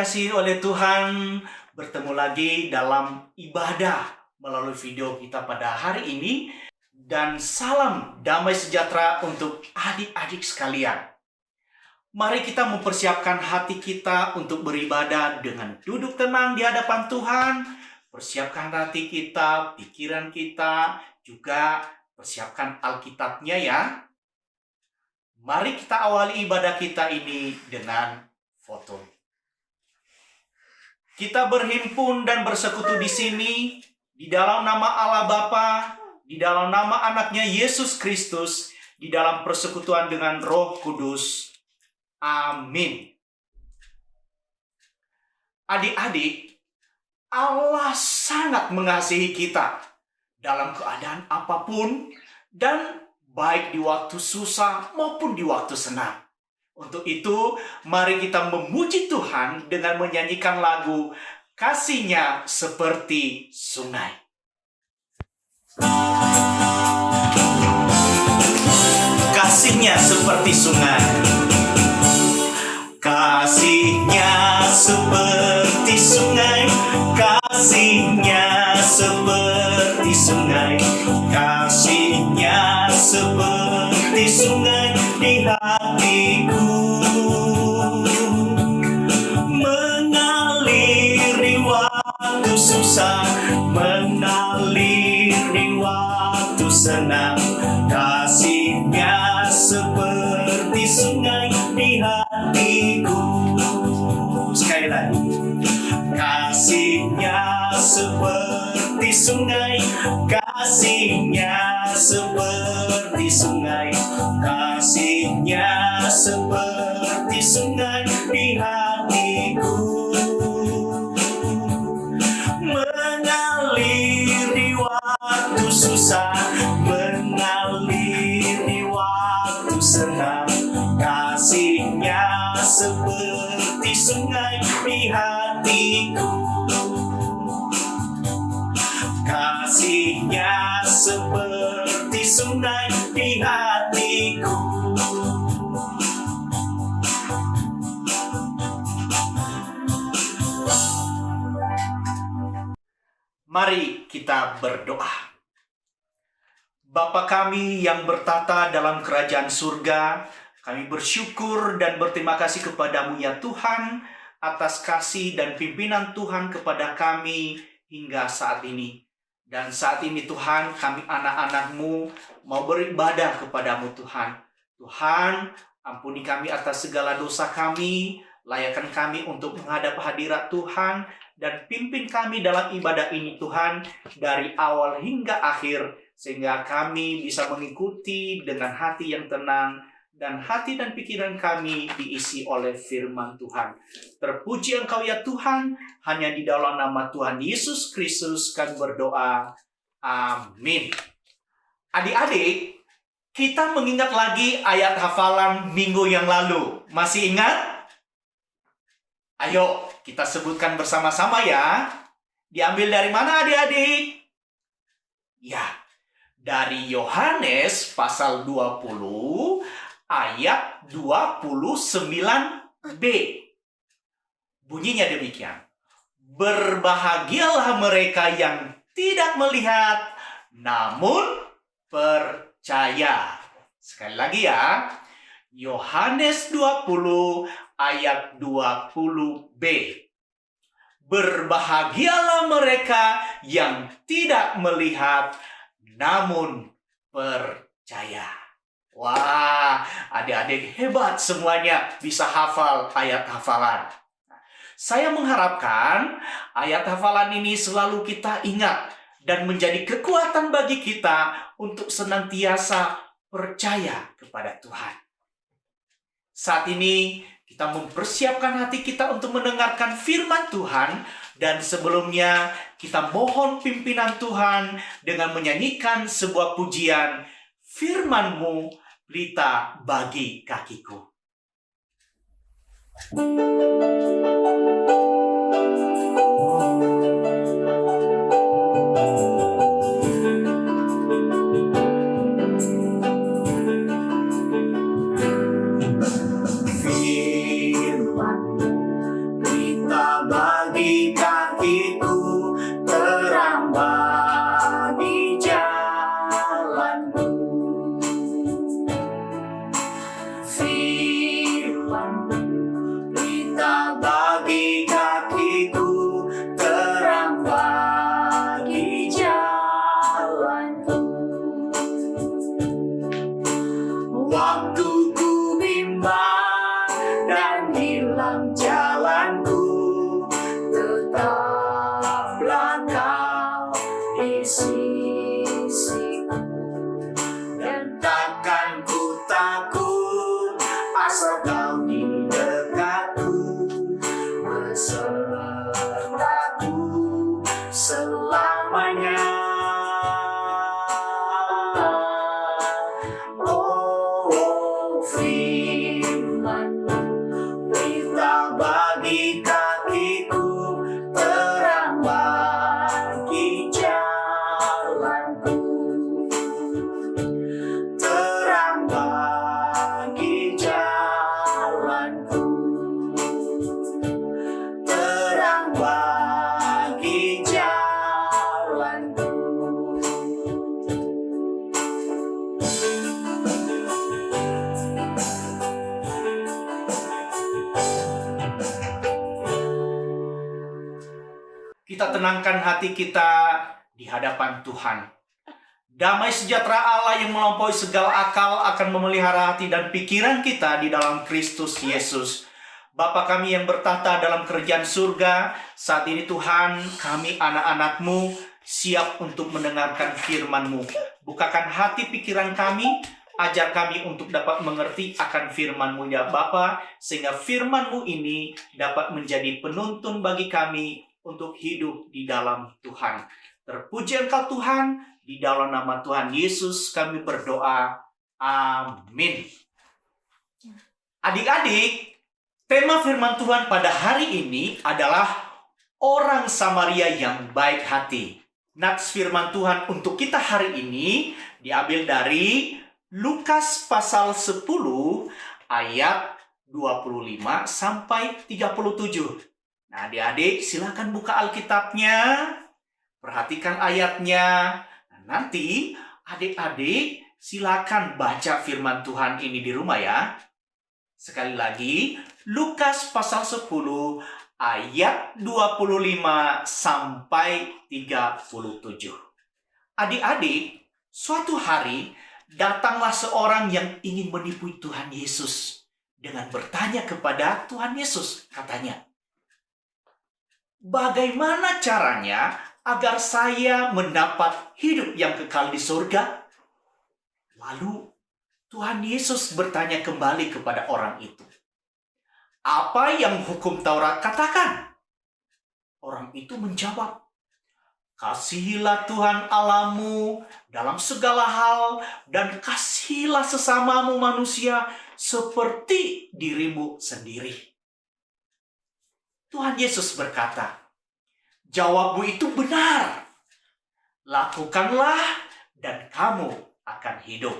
dikasihi oleh Tuhan, bertemu lagi dalam ibadah melalui video kita pada hari ini. Dan salam damai sejahtera untuk adik-adik sekalian. Mari kita mempersiapkan hati kita untuk beribadah dengan duduk tenang di hadapan Tuhan. Persiapkan hati kita, pikiran kita, juga persiapkan Alkitabnya ya. Mari kita awali ibadah kita ini dengan foto. Kita berhimpun dan bersekutu di sini, di dalam nama Allah Bapa, di dalam nama anaknya Yesus Kristus, di dalam persekutuan dengan Roh Kudus. Amin. Adik-adik, Allah sangat mengasihi kita dalam keadaan apapun, dan baik di waktu susah maupun di waktu senang. Untuk itu, mari kita memuji Tuhan dengan menyanyikan lagu Kasih-Nya Seperti Sungai. Kasih-Nya seperti sungai. Kasih-Nya seperti sungai. Kasih-Nya seperti sungai. Kasih-Nya seperti sungai di hatiku, mengaliri waktu susah, mengaliri waktu senang. Kasih-Nya seperti sungai di hatiku. Sekali lagi. Kasih-Nya seperti sungai. Kasih-Nya seperti sungai. Kasih-Nya seperti sungai di hatiku, mengaliri waktu susah, mengaliri waktu senang. Kasih-Nya seperti sungai di hatiku. Kasih-Nya seperti sungai di hatiku. Mari kita berdoa. Bapa kami yang bertata dalam kerajaan surga, kami bersyukur dan berterima kasih kepadamu ya Tuhan, atas kasih dan pimpinan Tuhan kepada kami hingga saat ini. Dan saat ini Tuhan, kami anak-anak-Mu mau beribadah kepadamu Tuhan. Tuhan, ampuni kami atas segala dosa kami, layakkan kami untuk menghadap hadirat Tuhan, dan pimpin kami dalam ibadah ini Tuhan, dari awal hingga akhir, sehingga kami bisa mengikuti dengan hati yang tenang, dan hati dan pikiran kami diisi oleh firman Tuhan. Terpuji Engkau ya Tuhan, hanya di dalam nama Tuhan Yesus Kristus kami berdoa. Amin. Adik-adik, kita mengingat lagi ayat hafalan minggu yang lalu. Masih ingat? Ayo, kita sebutkan bersama-sama ya. Diambil dari mana adik-adik? Ya, dari Yohanes pasal 20 ayat 29b. Bunyinya demikian. Berbahagialah mereka yang tidak melihat namun percaya. Sekali lagi ya. Yohanes 20 ayat 20b. Berbahagialah mereka yang tidak melihat namun percaya. Wah, adik-adik hebat semuanya bisa hafal ayat hafalan. Saya mengharapkan ayat hafalan ini selalu kita ingat dan menjadi kekuatan bagi kita untuk senantiasa percaya kepada Tuhan. Saat ini kita mempersiapkan hati kita untuk mendengarkan firman Tuhan, dan sebelumnya kita mohon pimpinan Tuhan dengan menyanyikan sebuah pujian, Firman-Mu pelita bagi kakiku. Firman-Mu pelita bagi kakiku, terang bagi jalanku. Firman-Mu berita bagi kakiku, terang bagi jalanku. Waktu ku bimbang dan hilang jalanku, tetaplah Kau di sisiku. Dan takkan ku takut asal Kau di dekatku, besertaku selamanya. Oh, firman-Mu berita bagi kakiku, terang bagi jalanku. Terang bagi jalanku, terang bagi jalanku. Kita tenangkan hati kita di hadapan Tuhan. Damai sejahtera Allah yang melampaui segala akal akan memelihara hati dan pikiran kita di dalam Kristus Yesus. Bapa kami yang bertahta dalam kerajaan surga, saat ini Tuhan, kami anak-anak-Mu siap untuk mendengarkan firman-Mu. Bukakan hati pikiran kami, ajar kami untuk dapat mengerti akan firman-Mu ya Bapa, sehingga firman-Mu ini dapat menjadi penuntun bagi kami untuk hidup di dalam Tuhan. Terpuji Engkau Tuhan, di dalam nama Tuhan Yesus kami berdoa. Amin. Adik-adik, tema firman Tuhan pada hari ini adalah orang Samaria yang baik hati. Nats firman Tuhan untuk kita hari ini diambil dari Lukas pasal 10 ayat 25 sampai 37. Nah, adik-adik silakan buka Alkitabnya, perhatikan ayatnya. Nah, nanti adik-adik silakan baca firman Tuhan ini di rumah ya. Sekali lagi, Lukas pasal 10 ayat 25 sampai 37. Adik-adik, suatu hari datanglah seorang yang ingin menipu Tuhan Yesus dengan bertanya kepada Tuhan Yesus, katanya, "Bagaimana caranya agar saya mendapat hidup yang kekal di surga?" Lalu Tuhan Yesus bertanya kembali kepada orang itu, "Apa yang hukum Taurat katakan?" Orang itu menjawab, "Kasihilah Tuhan Allahmu dalam segala hal dan kasihilah sesamamu manusia seperti dirimu sendiri." Tuhan Yesus berkata, "Jawabmu itu benar. Lakukanlah dan kamu akan hidup."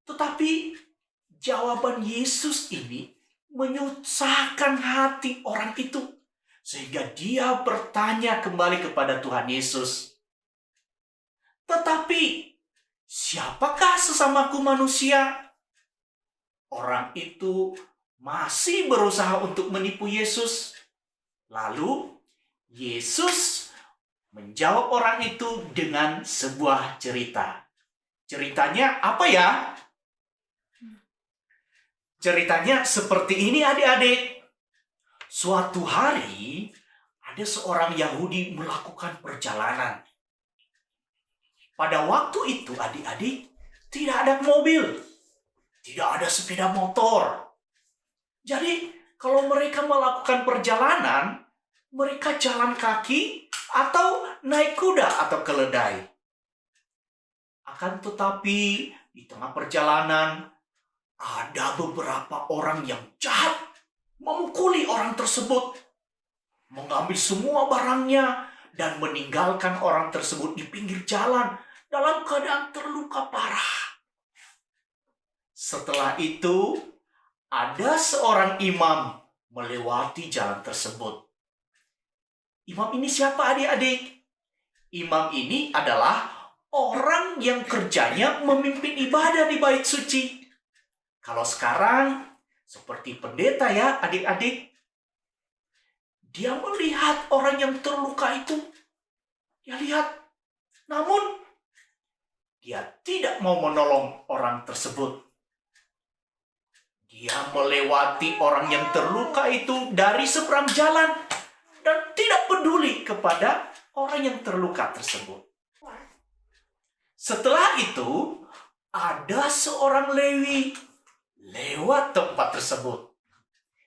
Tetapi jawaban Yesus ini menyusahkan hati orang itu, sehingga dia bertanya kembali kepada Tuhan Yesus, "Tetapi siapakah sesamaku manusia?" Orang itu masih berusaha untuk menipu Yesus. Lalu Yesus menjawab orang itu dengan sebuah cerita. Ceritanya apa ya? Ceritanya seperti ini adik-adik. Suatu hari ada seorang Yahudi melakukan perjalanan. Pada waktu itu adik-adik tidak ada mobil, tidak ada sepeda motor. Jadi kalau mereka melakukan perjalanan, mereka jalan kaki atau naik kuda atau keledai. Akan tetapi di tengah perjalanan ada beberapa orang yang jahat memukuli orang tersebut, mengambil semua barangnya dan meninggalkan orang tersebut di pinggir jalan dalam keadaan terluka parah. Setelah itu, ada seorang imam melewati jalan tersebut. Imam ini siapa adik-adik? Imam ini adalah orang yang kerjanya memimpin ibadah di bait suci. Kalau sekarang, seperti pendeta ya adik-adik, dia melihat orang yang terluka itu. Dia lihat, namun dia tidak mau menolong orang tersebut. Dia melewati orang yang terluka itu dari seberang jalan dan tidak peduli kepada orang yang terluka tersebut. Setelah itu, ada seorang Lewi lewat tempat tersebut.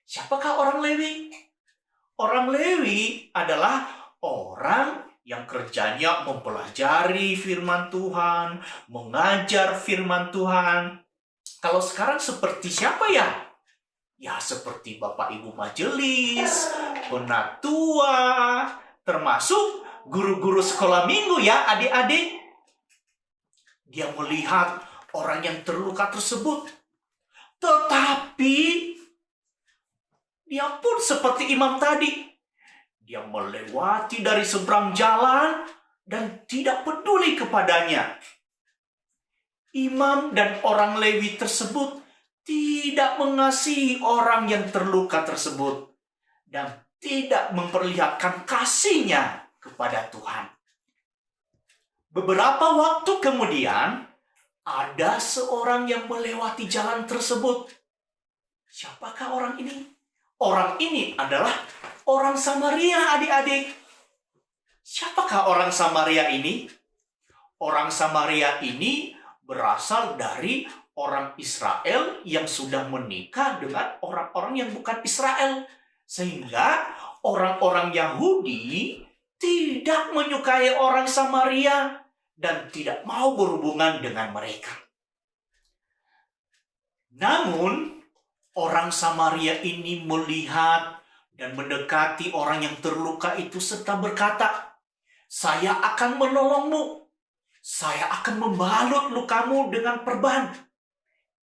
Siapakah orang Lewi? Orang Lewi adalah orang yang kerjanya mempelajari firman Tuhan, mengajar firman Tuhan. Kalau sekarang seperti siapa ya? Ya seperti Bapak Ibu majelis, penatua, termasuk guru-guru sekolah minggu ya adik-adik. Dia melihat orang yang terluka tersebut. Tetapi dia pun seperti imam tadi. Dia melewati dari seberang jalan dan tidak peduli kepadanya. Imam dan orang Lewi tersebut tidak mengasihi orang yang terluka tersebut dan tidak memperlihatkan kasihnya kepada Tuhan. Beberapa waktu kemudian, ada seorang yang melewati jalan tersebut. Siapakah orang ini? Orang ini adalah orang Samaria, adik-adik. Siapakah orang Samaria ini? Orang Samaria ini berasal dari orang Israel yang sudah menikah dengan orang-orang yang bukan Israel. Sehingga orang-orang Yahudi tidak menyukai orang Samaria dan tidak mau berhubungan dengan mereka. Namun, orang Samaria ini melihat dan mendekati orang yang terluka itu serta berkata, "Saya akan menolongmu. Saya akan membalut lukamu dengan perban.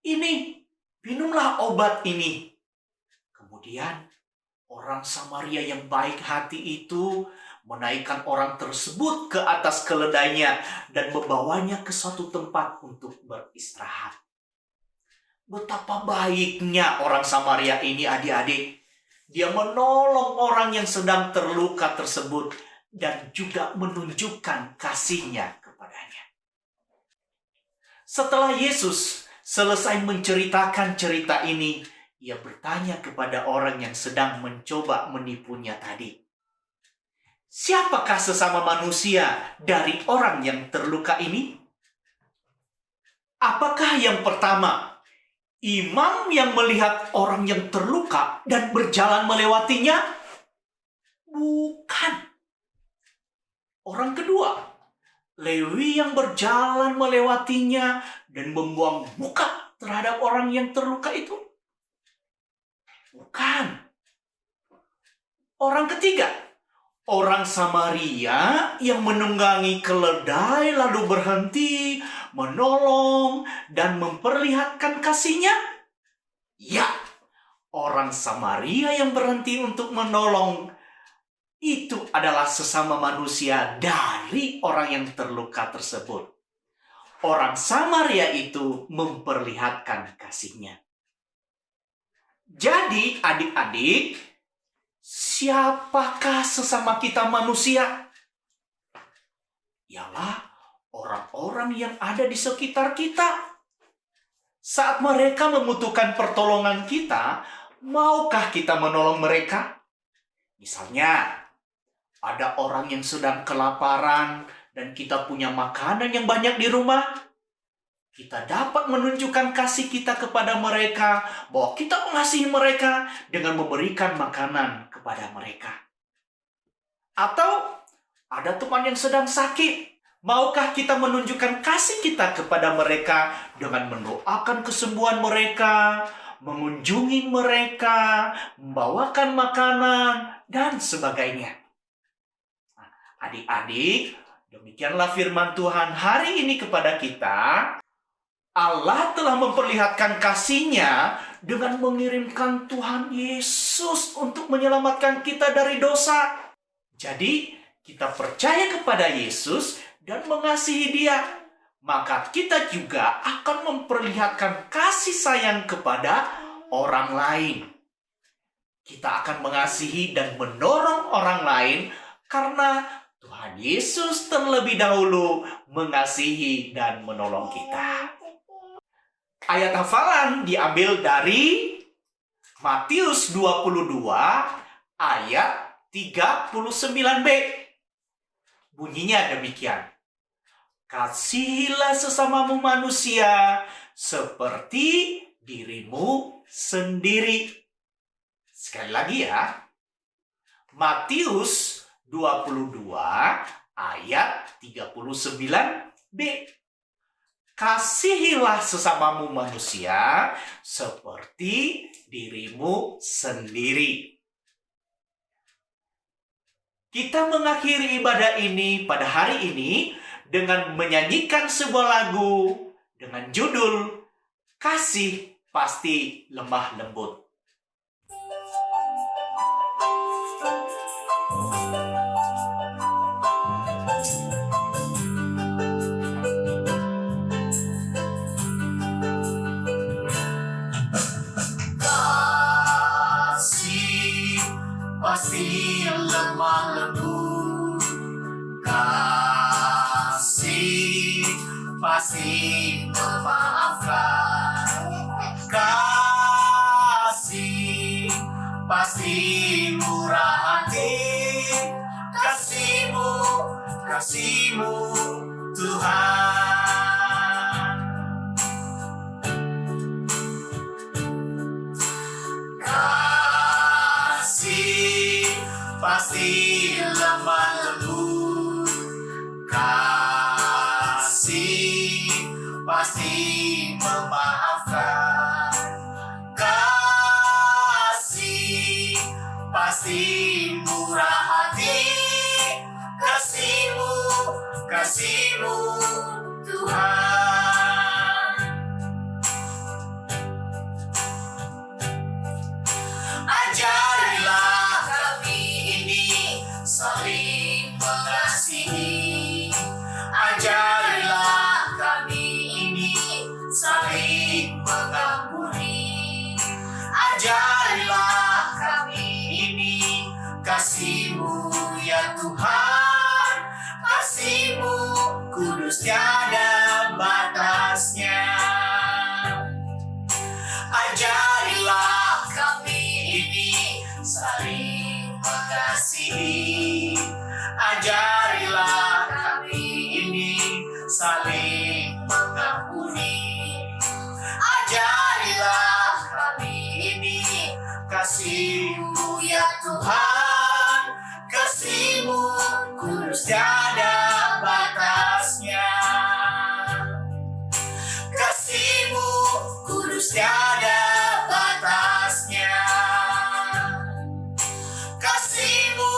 Ini, minumlah obat ini." Kemudian, orang Samaria yang baik hati itu menaikkan orang tersebut ke atas keledainya dan membawanya ke suatu tempat untuk beristirahat. Betapa baiknya orang Samaria ini adik-adik. Dia menolong orang yang sedang terluka tersebut dan juga menunjukkan kasihnya kepadanya. Setelah Yesus selesai menceritakan cerita ini, ia bertanya kepada orang yang sedang mencoba menipunya tadi, "Siapakah sesama manusia dari orang yang terluka ini?" Apakah yang pertama, imam yang melihat orang yang terluka dan berjalan melewatinya? Bukan. Orang kedua, Lewi yang berjalan melewatinya dan membuang muka terhadap orang yang terluka itu? Bukan. Orang ketiga, orang Samaria yang menunggangi keledai lalu berhenti, menolong, dan memperlihatkan kasihnya? Ya, orang Samaria yang berhenti untuk menolong itu adalah sesama manusia dari orang yang terluka tersebut. Orang Samaria itu memperlihatkan kasihnya. Jadi adik-adik, siapakah sesama kita manusia? Ialah orang-orang yang ada di sekitar kita. Saat mereka membutuhkan pertolongan kita, maukah kita menolong mereka? Misalnya, ada orang yang sedang kelaparan dan kita punya makanan yang banyak di rumah. Kita dapat menunjukkan kasih kita kepada mereka, bahwa kita mengasihi mereka dengan memberikan makanan kepada mereka. Atau ada teman yang sedang sakit. Maukah kita menunjukkan kasih kita kepada mereka dengan mendoakan kesembuhan mereka, mengunjungi mereka, membawakan makanan, dan sebagainya. Adik-adik, demikianlah firman Tuhan hari ini kepada kita. Allah telah memperlihatkan kasih-Nya dengan mengirimkan Tuhan Yesus untuk menyelamatkan kita dari dosa. Jadi, kita percaya kepada Yesus dan mengasihi Dia, maka kita juga akan memperlihatkan kasih sayang kepada orang lain. Kita akan mengasihi dan mendorong orang lain karena Tuhan Yesus terlebih dahulu mengasihi dan menolong kita. Ayat hafalan diambil dari Matius 22 ayat 39b. Bunyinya demikian. Kasihilah sesamamu manusia seperti dirimu sendiri. Sekali lagi ya. Matius 22 ayat 39b. Kasihilah sesamamu manusia seperti dirimu sendiri. Kita mengakhiri ibadah ini pada hari ini dengan menyanyikan sebuah lagu dengan judul Kasih Pasti Lemah Lembut. Pasti lemah lembut, kasih pasti memaafkan, kasih pasti murah hati, kasihmu Tuhan. Pasti lemah lembut, kasih pasti memaafkan, kasih pasti murah hati, kasihmu Tuhan. Ajarilah saling mengasihi, ajarilah kami ini saling mengampuni, ajarilah kami ini kasih-Mu ya Tuhan, kasih-Mu kudus tiada batasnya. Ajarilah kami ini saling mengasihi, ajarilah kami ini saling mengampuni, ajarilah kami ini kasih-Mu ya Tuhan, kasih-Mu kudus tiada batasnya, kasih-Mu kudus tiada batasnya, kasih-Mu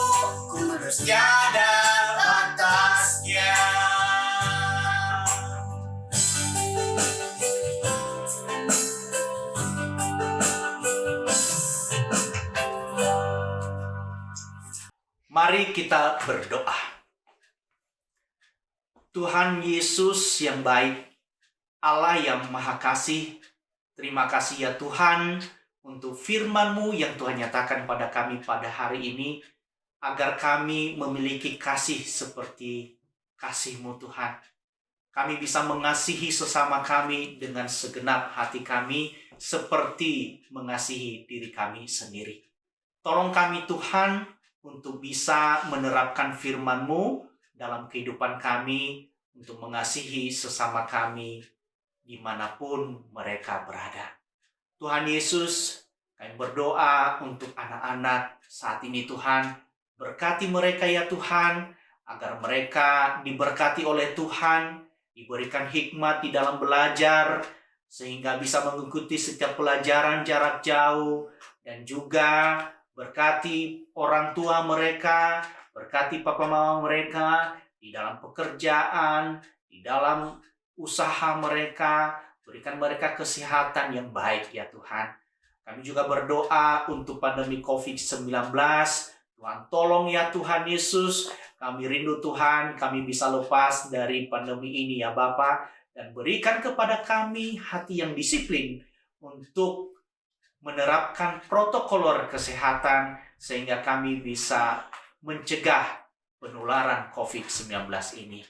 kudus tiada batasnya. Mari kita berdoa. Tuhan Yesus yang baik, Allah yang Maha Kasih, terima kasih ya Tuhan untuk firman-Mu yang Tuhan nyatakan pada kami pada hari ini, agar kami memiliki kasih seperti kasih-Mu Tuhan. Kami bisa mengasihi sesama kami dengan segenap hati kami, seperti mengasihi diri kami sendiri. Tolong kami Tuhan untuk bisa menerapkan firman-Mu dalam kehidupan kami, untuk mengasihi sesama kami dimanapun mereka berada. Tuhan Yesus, kami berdoa untuk anak-anak saat ini Tuhan. Berkati mereka ya Tuhan, agar mereka diberkati oleh Tuhan, diberikan hikmat di dalam belajar, sehingga bisa mengikuti setiap pelajaran jarak jauh, dan juga berkati orang tua mereka, berkati papa mama mereka di dalam pekerjaan, di dalam usaha mereka, berikan mereka kesehatan yang baik ya Tuhan. Kami juga berdoa untuk pandemi COVID-19, Tuhan tolong ya Tuhan Yesus, kami rindu Tuhan, kami bisa lepas dari pandemi ini ya Bapa, dan berikan kepada kami hati yang disiplin untuk menerapkan protokol kesehatan sehingga kami bisa mencegah penularan COVID-19 ini.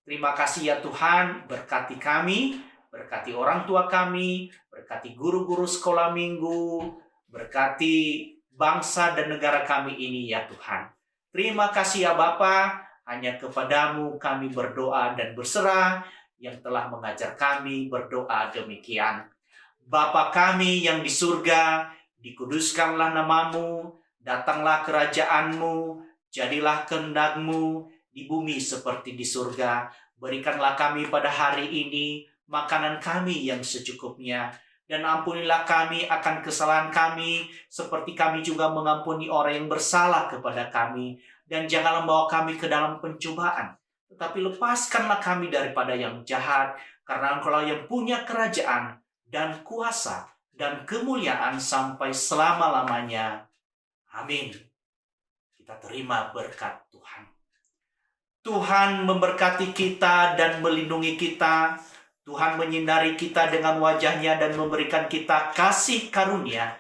Terima kasih ya Tuhan, berkati kami, berkati orang tua kami, berkati guru-guru sekolah minggu, berkati bangsa dan negara kami ini ya Tuhan. Terima kasih ya Bapa, hanya kepadamu kami berdoa dan berserah yang telah mengajar kami berdoa demikian. Bapa kami yang di surga, dikuduskanlah namamu, datanglah kerajaanmu, jadilah kehendak-Mu di bumi seperti di surga. Berikanlah kami pada hari ini makanan kami yang secukupnya, dan ampunilah kami akan kesalahan kami, seperti kami juga mengampuni orang yang bersalah kepada kami. Dan janganlah membawa kami ke dalam pencobaan, tetapi lepaskanlah kami daripada yang jahat, karena Engkau yang punya kerajaan dan kuasa dan kemuliaan sampai selama-lamanya. Amin. Kita terima berkat Tuhan. Tuhan memberkati kita dan melindungi kita. Tuhan menyinari kita dengan wajah-Nya dan memberikan kita kasih karunia.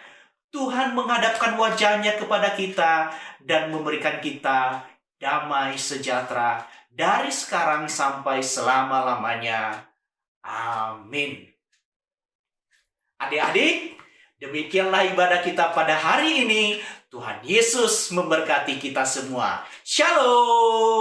Tuhan menghadapkan wajah-Nya kepada kita dan memberikan kita damai sejahtera dari sekarang sampai selama-lamanya. Amin. Adik-adik, demikianlah ibadah kita pada hari ini. Tuhan Yesus memberkati kita semua. Shalom.